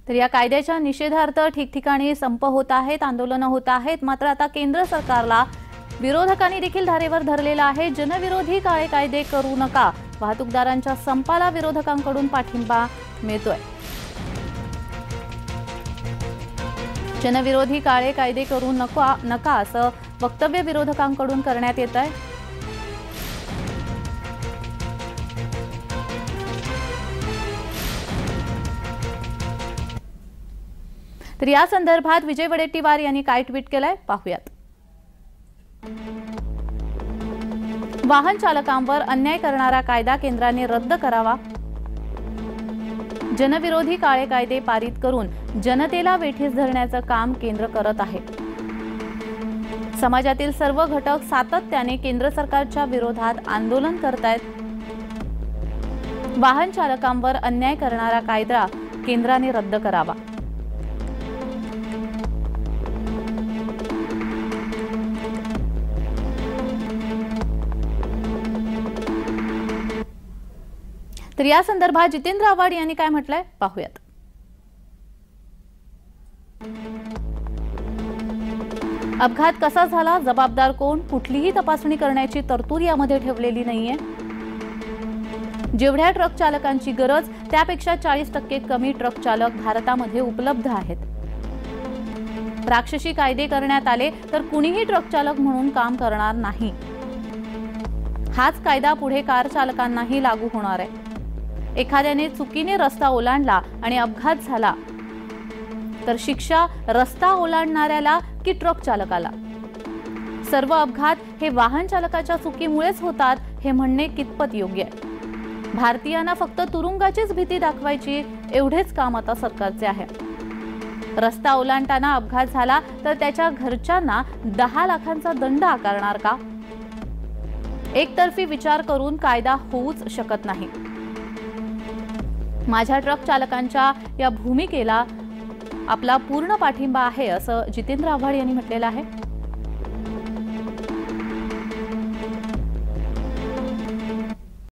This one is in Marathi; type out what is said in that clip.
तर या कायद्याच्या निषेधार्थ ठिकठिकाणी संप होत आहेत, आंदोलनं होत आहेत। मात्र आता केंद्र सरकारला विरोधकांनी देखील धारेवर धरलेला आहे। जनविरोधी काळे कायदे करू नका, वाहतूकदारांच्या संपाला विरोधकांकडून पाठिंबा मिळतोय। जनविरोधी काळे कायदे करू नका असं वक्तव्य विरोधकांकडून करण्यात येत आहे। तर या संदर्भात विजय वडेट्टीवार यांनी काय ट्विट केलंय पाहूयात। वाहन चालकांवर अन्याय करणारा कायदा केंद्राने रद्द करावा। जनविरोधी काळे कायदे पारित करून जनतेला वेठीस धरण्याचं काम केंद्र करत आहे। समाजातील सर्व घटक सातत्याने केंद्र सरकारच्या विरोधात आंदोलन करतायत। वाहन चालकांवर अन्याय करणारा कायदा केंद्राने रद्द करावा। तर या संदर्भात जितेंद्र आव्हाड यांनी काय म्हटलंय पाहूयात। अपघात कसा झाला, जबाबदार कोण, कुठलीही तपासणी करण्याची तरतूद यामध्ये ठेवलेली नाहीये। जेवढ्या ट्रक चालकांची गरज त्यापेक्षा 40% कमी ट्रक चालक भारतामध्ये उपलब्ध आहेत। राक्षसी कायदे करण्यात आले तर कुणीही ट्रक चालक म्हणून काम करणार नाही। हाच कायदा पुढे कार चालकांनाही लागू होणार आहे। एखाद्याने चुकीने रस्ता ओलांडला आणि अपघात झाला तर शिक्षा रस्ता ओलांडणाऱ्याला की ट्रक चालकाला? सर्व अपघात हे वाहन चालकाच्या चुकीमुळेच होतात हे म्हणणे कितपत योग्य आहे? भारतीयांना फक्त तुरुंगाचीच भीती दाखवायची एवढेच काम आता सरकारचे आहे। रस्ता ओलांडताना अपघात झाला तर त्याच्या घरच्यांना 10 लाखांचा दंड आकारणार का? एकतर्फी विचार करून कायदा होऊच शकत नाही। माझ्या ट्रक चालकांच्या या भूमिकेला आपला पूर्ण पाठिंबा आहे असं जितेंद्र आव्हाड यांनी म्हटलेलं आहे।